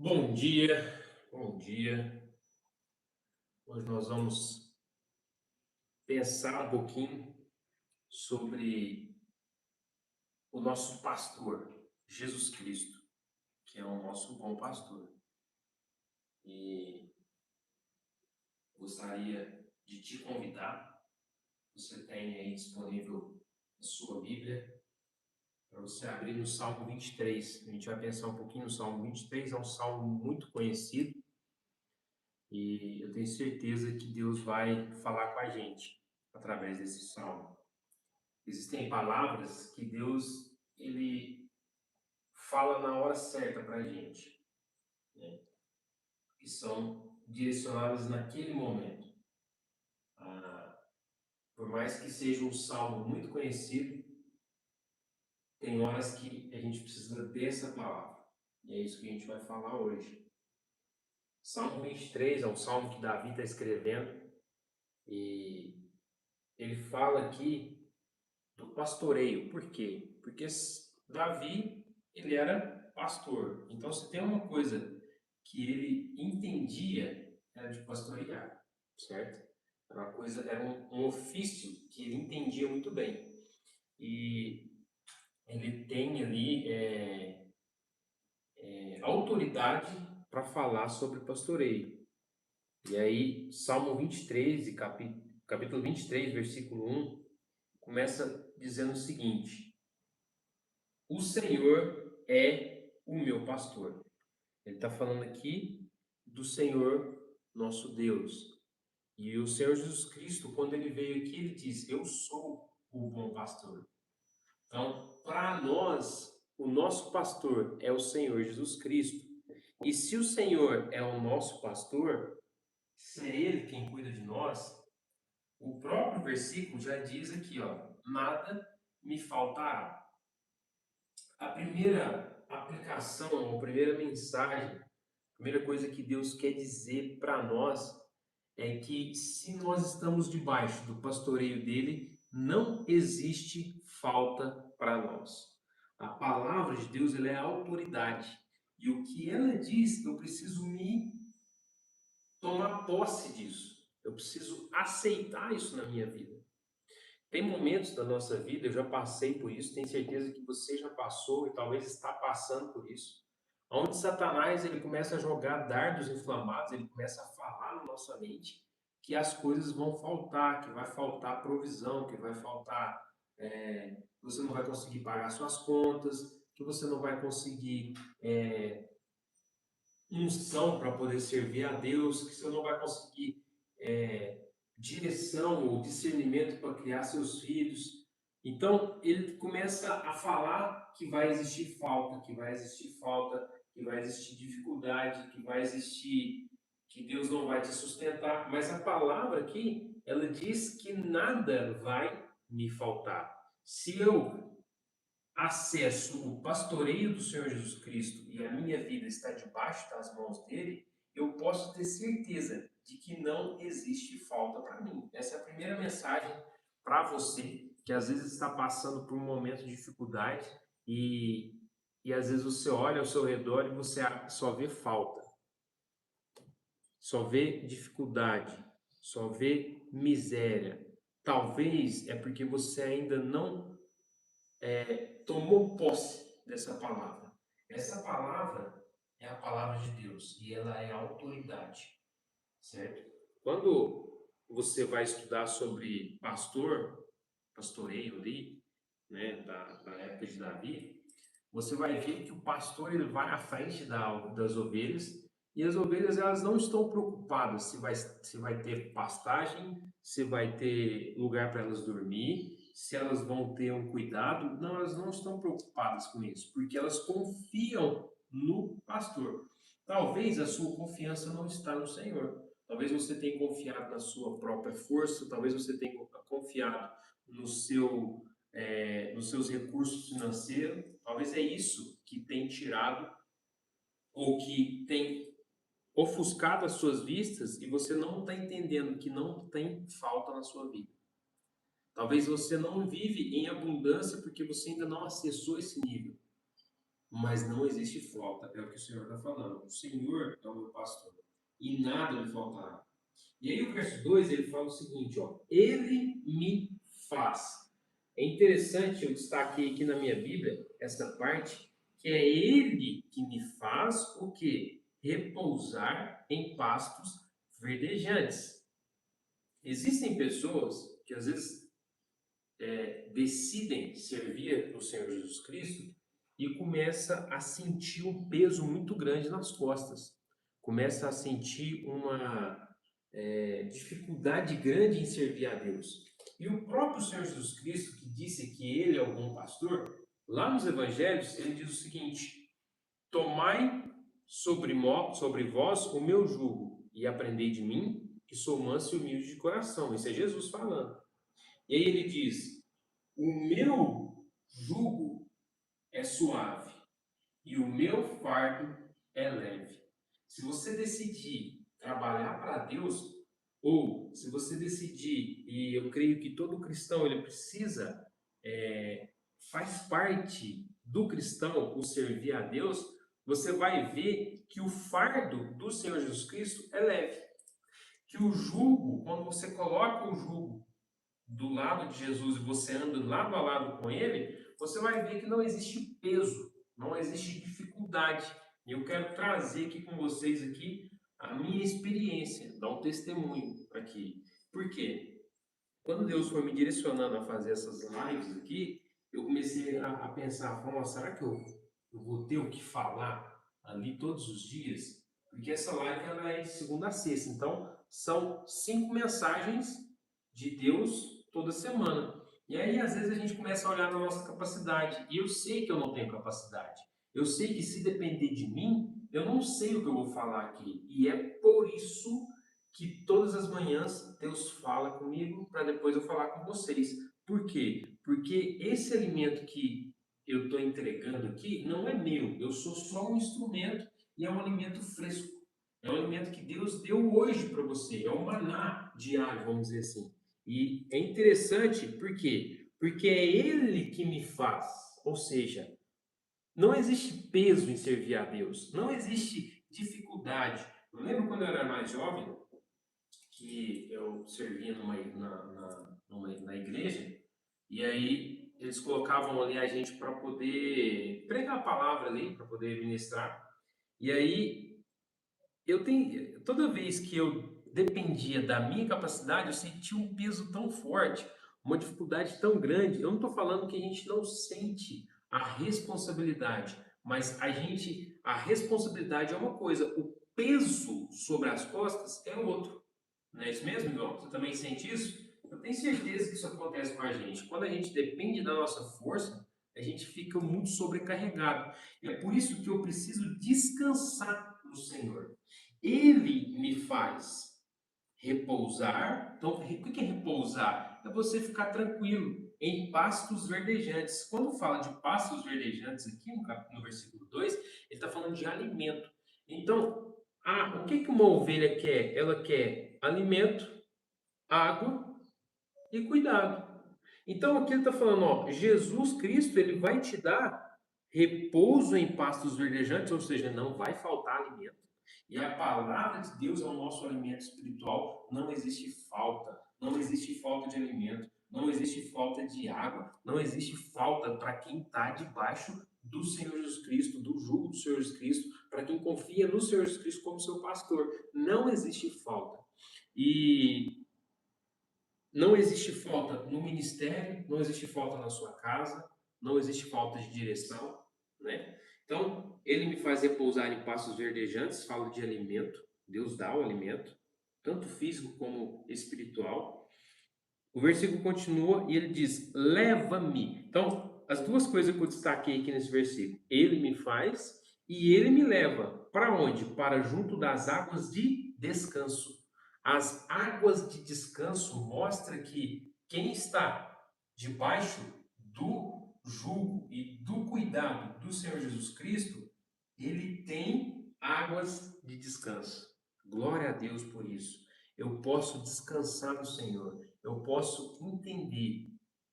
Bom dia, bom dia. Hoje nós vamos pensar um pouquinho sobre o nosso pastor, Jesus Cristo, que é o nosso bom pastor. E gostaria de te convidar, você tem aí disponível a sua Bíblia, para você abrir no Salmo 23. A gente vai pensar um pouquinho no Salmo 23, é um salmo muito conhecido e eu tenho certeza que Deus vai falar com a gente através desse salmo. Existem palavras que Deus ele fala na hora certa para a gente, né? Que são direcionadas naquele momento. Ah, por mais que seja um salmo muito conhecido, tem horas que a gente precisa dessa palavra. E é isso que a gente vai falar hoje. Salmo 23 é um salmo que Davi está escrevendo e ele fala aqui do pastoreio. Por quê? Porque Davi, ele era pastor. Então, se tem uma coisa que ele entendia, era de pastorear, certo? Era uma coisa, era um ofício que ele entendia muito bem. E ele tem ali autoridade para falar sobre pastoreio. E aí, Salmo 23, capítulo 23, versículo 1, começa dizendo o seguinte: O Senhor é o meu pastor. Ele está falando aqui do Senhor nosso Deus. E o Senhor Jesus Cristo, quando ele veio aqui, ele diz: Eu sou o bom pastor. Então, para nós, o nosso pastor é o Senhor Jesus Cristo. E se o Senhor é o nosso pastor, se é Ele quem cuida de nós, o próprio versículo já diz aqui, ó, nada me faltará. A primeira aplicação, a primeira mensagem, a primeira coisa que Deus quer dizer para nós é que se nós estamos debaixo do pastoreio dele, não existe falta para nós. A palavra de Deus ela é autoridade. E o que ela diz, eu preciso me tomar posse disso. Eu preciso aceitar isso na minha vida. Tem momentos da nossa vida, eu já passei por isso, tenho certeza que você já passou e talvez está passando por isso, onde Satanás ele começa a jogar dardos inflamados, ele começa a falar na nossa mente que as coisas vão faltar, que vai faltar provisão, que vai faltar, que você não vai conseguir pagar suas contas, que você não vai conseguir unção para poder servir a Deus, que você não vai conseguir direção ou discernimento para criar seus filhos. Então, ele começa a falar que vai existir falta, que vai existir falta, que vai existir dificuldade, que vai existir, que Deus não vai te sustentar. Mas a palavra aqui, ela diz que nada vai me faltar. Se eu acesso o pastoreio do Senhor Jesus Cristo e a minha vida está debaixo das mãos dele, eu posso ter certeza de que não existe falta para mim. Essa é a primeira mensagem para você que às vezes está passando por um momento de dificuldade e, e às vezes você olha ao seu redor e você só vê falta, só vê dificuldade, só vê miséria. Talvez é porque você ainda não tomou posse dessa palavra. Essa palavra é a palavra de Deus e ela é autoridade, certo? Quando você vai estudar sobre pastoreio ali, né, da época de Davi, você vai ver que o pastor ele vai à frente das ovelhas e as ovelhas elas não estão preocupadas se vai ter pastagem, se vai ter lugar para elas dormir, se elas vão ter um cuidado. Não, elas não estão preocupadas com isso, porque elas confiam no pastor. Talvez a sua confiança não está no Senhor. Talvez você tenha confiado na sua própria força, talvez você tenha confiado no seu nos seus recursos financeiros. Talvez é isso que tem tirado ou que tem ofuscado as suas vistas e você não está entendendo que não tem falta na sua vida. Talvez você não vive em abundância porque você ainda não acessou esse nível. mas não existe falta. É o que o Senhor está falando. O Senhor é o meu pastor e nada me faltará. E aí o verso 2 ele fala o seguinte, ó, ele me faz. É interessante eu destaquei aqui na minha Bíblia essa parte, que é ele que me faz o quê? Repousar em pastos verdejantes. Existem pessoas que às vezes decidem servir o Senhor Jesus Cristo e começa a sentir um peso muito grande nas costas. Começa a sentir uma dificuldade grande em servir a Deus. E o próprio Senhor Jesus Cristo, que disse que ele é o bom pastor, lá nos evangelhos, ele diz o seguinte: tomai sobre vós o meu jugo e aprendei de mim, que sou manso e humilde de coração. Isso é Jesus falando. E aí ele diz: o meu jugo é suave e o meu fardo é leve. Se você decidir trabalhar para Deus, ou se você decidir, e eu creio que todo cristão ele precisa, faz parte do cristão o servir a Deus, você vai ver que o fardo do Senhor Jesus Cristo é leve. Que o jugo, quando você coloca o jugo do lado de Jesus e você anda lado a lado com ele, você vai ver que não existe peso, não existe dificuldade. E eu quero trazer aqui com vocês aqui a minha experiência, dar um testemunho aqui. Por quê? Quando Deus foi me direcionando a fazer essas lives aqui, eu comecei a pensar, será que eu vou ter o que falar ali todos os dias? Porque essa live ela é de segunda a sexta, então são 5 mensagens de Deus toda semana. E aí, às vezes, a gente começa a olhar na nossa capacidade. E eu sei que eu não tenho capacidade. Eu sei que se depender de mim, eu não sei o que eu vou falar aqui. E é por isso que todas as manhãs Deus fala comigo para depois eu falar com vocês. Por quê? Porque esse alimento que eu estou entregando aqui não é meu. Eu sou só um instrumento e é um alimento fresco. É um alimento que Deus deu hoje para você. É um maná diário, vamos dizer assim. E é interessante, por quê? Porque é Ele que me faz. Ou seja, não existe peso em servir a Deus. Não existe dificuldade. Eu lembro quando eu era mais jovem, que eu servia na igreja, e aí eles colocavam ali a gente para poder pregar a palavra ali, para poder ministrar. E aí toda vez que eu dependia da minha capacidade, eu sentia um peso tão forte, uma dificuldade tão grande. Eu não estou falando que a gente não sente a responsabilidade, mas a responsabilidade é uma coisa, o peso sobre as costas é outro. Não é isso mesmo, irmão? Você também sente isso? Eu tenho certeza que isso acontece com a gente. Quando a gente depende da nossa força, a gente fica muito sobrecarregado. E é por isso que eu preciso descansar no Senhor. Ele me faz repousar. Então, o que é repousar? É você ficar tranquilo em pastos verdejantes. Quando fala de pastos verdejantes aqui no versículo 2, ele está falando de alimento. Então, o que uma ovelha quer? Ela quer alimento, água e cuidado. Então aqui ele está falando, ó, Jesus Cristo ele vai te dar repouso em pastos verdejantes, ou seja, não vai faltar alimento. E a palavra de Deus é o nosso alimento espiritual. Não existe falta, não existe falta de alimento, não existe falta de água, não existe falta para quem está debaixo do Senhor Jesus Cristo, do jugo do Senhor Jesus Cristo, para quem confia no Senhor Jesus Cristo como seu pastor. Não existe falta. E não existe falta no ministério, não existe falta na sua casa, não existe falta de direção, né? Então, ele me faz repousar em pastos verdejantes, fala de alimento, Deus dá o alimento, tanto físico como espiritual. O versículo continua e ele diz: leva-me. Então, as duas coisas que eu destaquei aqui nesse versículo, ele me faz e ele me leva. Para onde? Para junto das águas de descanso. As águas de descanso mostra que quem está debaixo do jugo e do cuidado do Senhor Jesus Cristo, ele tem águas de descanso. Glória a Deus por isso. Eu posso descansar no Senhor. Eu posso entender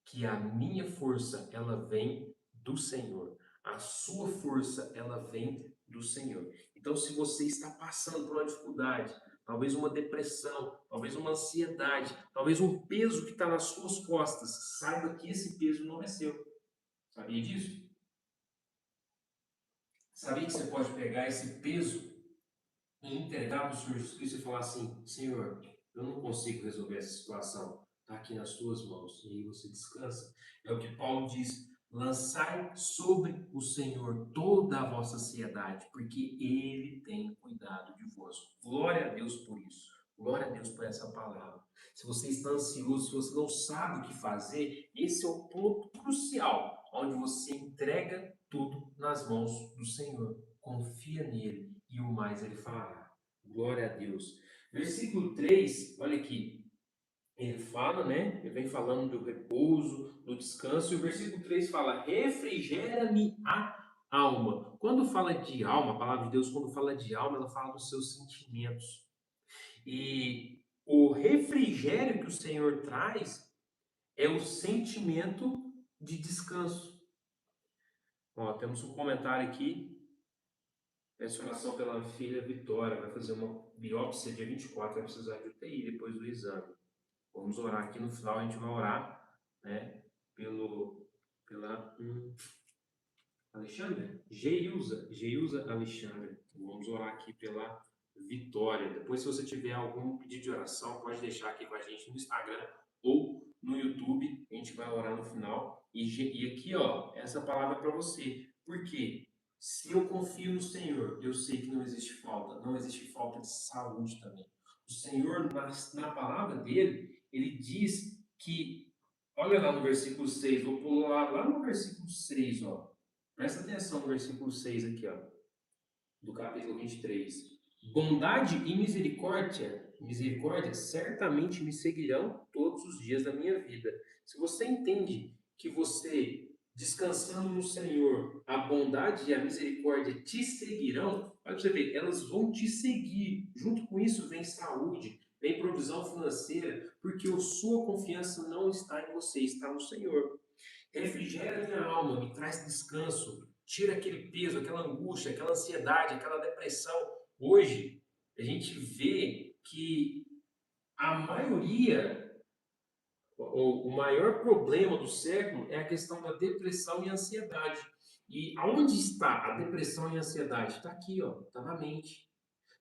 que a minha força ela vem do Senhor. A sua força, ela vem do Senhor. Então, se você está passando por uma dificuldade, talvez uma depressão, talvez uma ansiedade, talvez um peso que está nas suas costas, saiba que esse peso não é seu. Sabia disso? Sabia que você pode pegar esse peso e entregar para o Senhor Jesus Cristo e falar assim: Senhor, eu não consigo resolver essa situação, está aqui nas tuas mãos. E aí você descansa. É o que Paulo diz: lançai sobre o Senhor toda a vossa ansiedade, porque Ele tem cuidado de vós. Glória a Deus por isso. Glória a Deus por essa palavra. Se você está ansioso, se você não sabe o que fazer, esse é o ponto crucial, onde você entrega tudo nas mãos do Senhor. Confia nele e o mais ele fará. Glória a Deus. Versículo 3, olha aqui. Ele fala, né? Ele vem falando do repouso, do descanso, e o versículo 3 fala: refrigera-me a alma. Quando fala de alma, a palavra de Deus, quando fala de alma, ela fala dos seus sentimentos. E o refrigério que o Senhor traz é o sentimento de descanso. Ó, temos um comentário aqui. Peço oração pela filha Vitória, vai fazer uma biópsia dia 24, vai precisar de UTI depois do exame. Vamos orar aqui no final, a gente vai orar, né, pela Alexandre? Geilza Alexandre. Vamos orar aqui pela Vitória. Depois, se você tiver algum pedido de oração, pode deixar aqui com a gente no Instagram ou no YouTube. A gente vai orar no final. E aqui, ó, essa palavra é para você. Por quê? Se eu confio no Senhor, eu sei que não existe falta. Não existe falta de saúde também. O Senhor, na palavra dele, ele diz que, olha lá no versículo 6, vou pular lá no versículo 6, ó. Presta atenção no versículo 6 aqui, ó, do capítulo 23. Bondade e misericórdia certamente me seguirão todos os dias da minha vida. Se você entende que você, descansando no Senhor, a bondade e a misericórdia te seguirão, olha pra você ver, elas vão te seguir. Junto com isso vem saúde, vem provisão financeira, porque a sua confiança não está em você, está no Senhor. Refrigera minha alma, me traz descanso, tira aquele peso, aquela angústia, aquela ansiedade, aquela depressão. Hoje, a gente vê que a maioria, ou o maior problema do século é a questão da depressão e ansiedade. E aonde está a depressão e a ansiedade? Está aqui, ó, está na mente.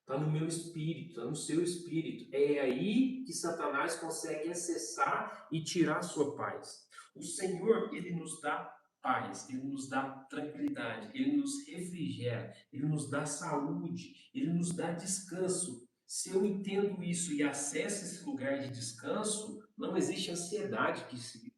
Está no meu espírito, está no seu espírito. É aí que Satanás consegue acessar e tirar a sua paz. O Senhor, ele nos dá paz, ele nos dá tranquilidade, ele nos refrigera, ele nos dá saúde, ele nos dá descanso. Se eu entendo isso e acesso esse lugar de descanso, não existe ansiedade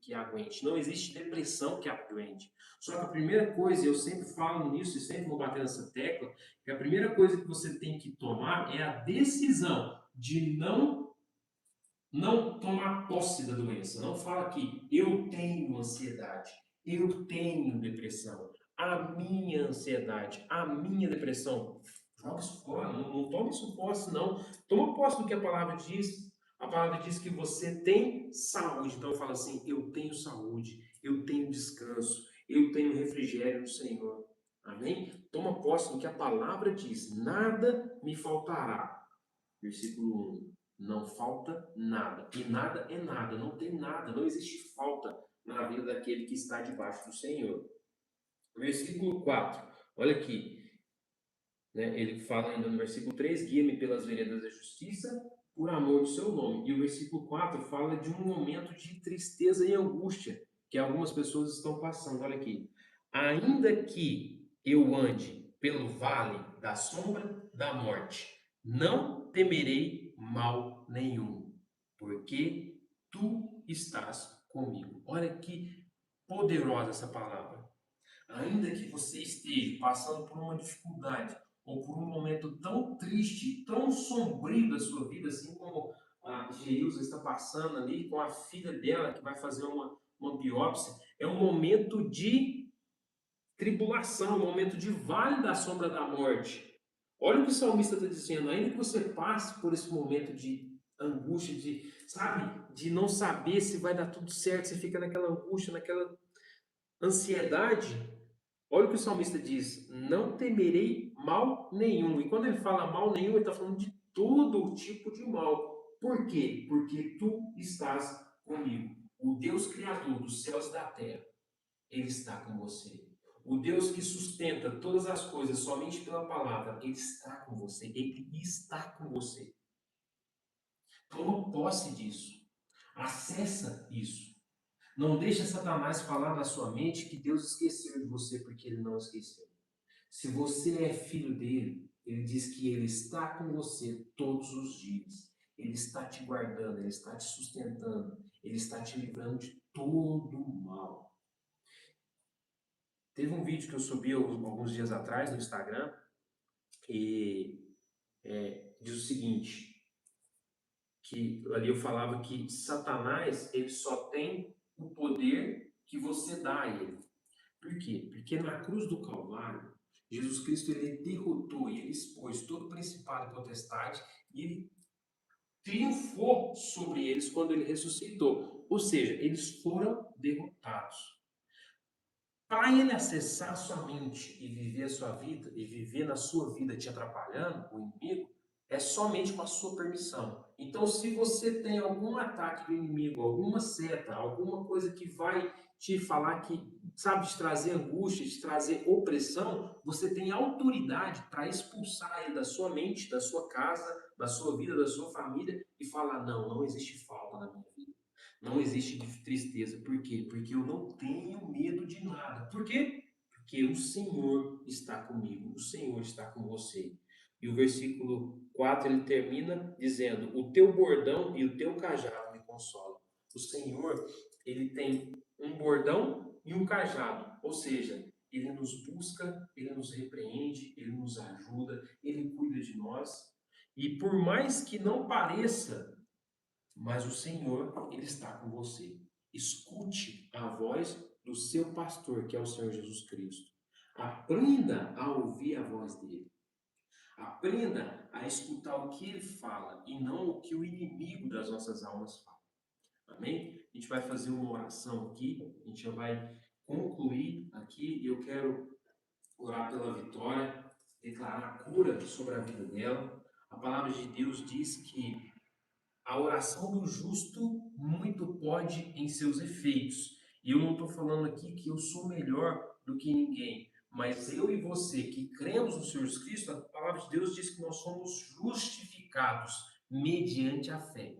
que aguente, não existe depressão que aguente. Só que a primeira coisa, eu sempre falo nisso e sempre vou bater nessa tecla, que a primeira coisa que você tem que tomar é a decisão de não tomar posse da doença. Não fala que eu tenho ansiedade, eu tenho depressão, a minha ansiedade, a minha depressão. Joga isso fora, não toma isso posse, não. Toma posse do que a palavra diz. A palavra diz que você tem saúde. Então fala assim: eu tenho saúde, eu tenho descanso, eu tenho refrigério no Senhor. Amém? Toma posse do que a palavra diz. Nada me faltará. Versículo 1. Não falta nada. E nada é nada. Não tem nada. Não existe falta na vida daquele que está debaixo do Senhor. Versículo 4. Olha aqui. Né? Ele fala ainda no versículo 3: guia-me pelas veredas da justiça, por amor do seu nome. E o versículo 4 fala de um momento de tristeza e angústia que algumas pessoas estão passando. Olha aqui. Ainda que eu ande pelo vale da sombra da morte, não temerei mal nenhum, porque tu estás comigo. Olha que poderosa essa palavra. Ainda que você esteja passando por uma dificuldade ou por um momento tão triste, tão sombrio da sua vida, assim como a Geilza está passando ali com a filha dela que vai fazer uma biópsia, é um momento de tribulação, um momento de vale da sombra da morte. Olha o que o salmista está dizendo, ainda que você passe por esse momento de angústia, de, sabe, de não saber se vai dar tudo certo, você fica naquela angústia, naquela ansiedade, Olha o que o salmista diz: não temerei mal nenhum. E quando ele fala mal nenhum, ele está falando de todo tipo de mal. Por quê? Porque tu estás comigo. O Deus Criador dos céus e da terra, ele está com você. O Deus que sustenta todas as coisas somente pela palavra, ele está com você. Ele está com você. Toma posse disso. Acessa isso. Não deixa Satanás falar na sua mente que Deus esqueceu de você, porque ele não esqueceu. Se você é filho dele, ele diz que ele está com você todos os dias. Ele está te guardando, ele está te sustentando, ele está te livrando de todo o mal. Teve um vídeo que eu subi alguns dias atrás no Instagram e diz o seguinte, que ali eu falava que Satanás ele só tem o poder que você dá a ele. Por quê? Porque na cruz do Calvário, Jesus Cristo ele derrotou e ele expôs todo principado e potestade e ele triunfou sobre eles quando ele ressuscitou. Ou seja, eles foram derrotados. Para ele acessar a sua mente e viver a sua vida, e viver na sua vida te atrapalhando, o inimigo, é somente com a sua permissão. Então, se você tem algum ataque do inimigo, alguma seta, alguma coisa que vai te falar que, sabe, te trazer angústia, te trazer opressão, você tem autoridade para expulsar ele da sua mente, da sua casa, da sua vida, da sua família e falar: não, não existe falta na minha vida. Não existe tristeza. Por quê? Porque eu não tenho medo de nada. Por quê? Porque o Senhor está comigo, o Senhor está com você. E o versículo 4 ele termina dizendo: o teu bordão e o teu cajado me consolam. O Senhor, ele tem um bordão e um cajado, ou seja, ele nos busca, ele nos repreende, ele nos ajuda, ele cuida de nós. E por mais que não pareça, mas o Senhor, ele está com você. Escute a voz do seu pastor, que é o Senhor Jesus Cristo. Aprenda a ouvir a voz dele. Aprenda a escutar o que ele fala e não o que o inimigo das nossas almas fala. Amém? A gente vai fazer uma oração aqui, a gente já vai concluir aqui e eu quero orar pela Vitória, declarar cura sobre a vida dela. A palavra de Deus diz que a oração do justo muito pode em seus efeitos. E eu não estou falando aqui que eu sou melhor do que ninguém, mas eu e você que cremos no Senhor Jesus Cristo, a palavra de Deus diz que nós somos justificados mediante a fé.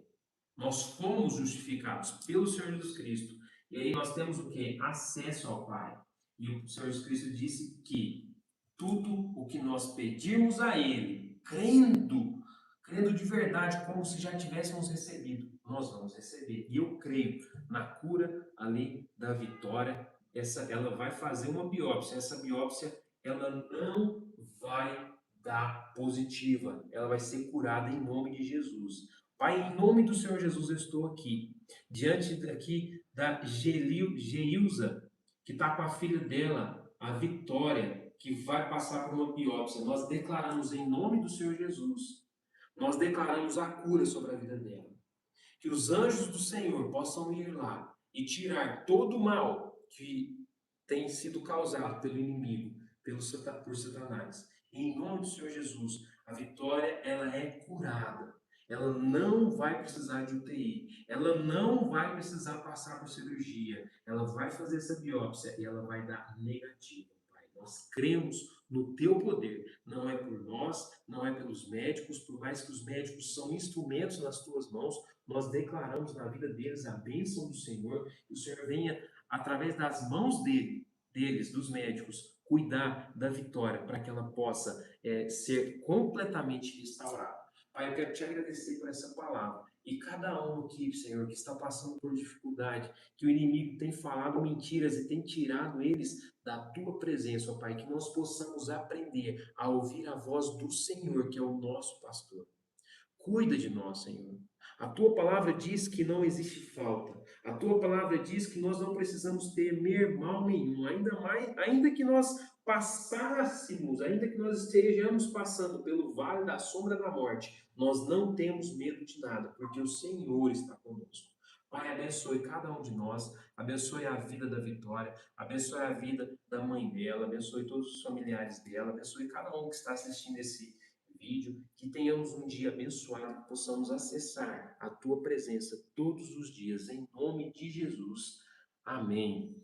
Nós fomos justificados pelo Senhor Jesus Cristo. E aí nós temos o que? Acesso ao Pai. E o Senhor Jesus Cristo disse que tudo o que nós pedirmos a Ele, crendo de verdade, como se já tivéssemos recebido, nós vamos receber. E eu creio na cura ali da Vitória. Ela vai fazer uma biópsia. Essa biópsia, ela não vai dar positiva. Ela vai ser curada em nome de Jesus. Pai, em nome do Senhor Jesus, eu estou aqui, diante daqui da Geilza, que está com a filha dela, a Vitória, que vai passar por uma biópsia. Nós declaramos em nome do Senhor Jesus, nós declaramos a cura sobre a vida dela. Que os anjos do Senhor possam ir lá e tirar todo o mal que tem sido causado pelo inimigo, por Satanás. Em nome do Senhor Jesus, a Vitória ela é curada. Ela não vai precisar de UTI. Ela não vai precisar passar por cirurgia. Ela vai fazer essa biópsia e ela vai dar negativa, Pai. Nós cremos no teu poder. Não é por nós, não é pelos médicos, por mais que os médicos são instrumentos nas tuas mãos, nós declaramos na vida deles a bênção do Senhor, que o Senhor venha, através das mãos deles, dos médicos, cuidar da Vitória para que ela possa ser completamente restaurada. Pai, eu quero te agradecer por essa palavra. E cada um aqui, Senhor, que está passando por dificuldade, que o inimigo tem falado mentiras e tem tirado eles da tua presença, ó Pai, que nós possamos aprender a ouvir a voz do Senhor, que é o nosso pastor. Cuida de nós, Senhor. A tua palavra diz que não existe falta. A tua palavra diz que nós não precisamos temer mal nenhum. Ainda mais, ainda que nós passássemos, ainda que nós estejamos passando pelo vale da sombra da morte, nós não temos medo de nada, porque o Senhor está conosco. Pai, abençoe cada um de nós, abençoe a vida da Vitória, abençoe a vida da mãe dela, abençoe todos os familiares dela, abençoe cada um que está assistindo esse vídeo, que tenhamos um dia abençoado, que possamos acessar a tua presença todos os dias, em nome de Jesus. Amém.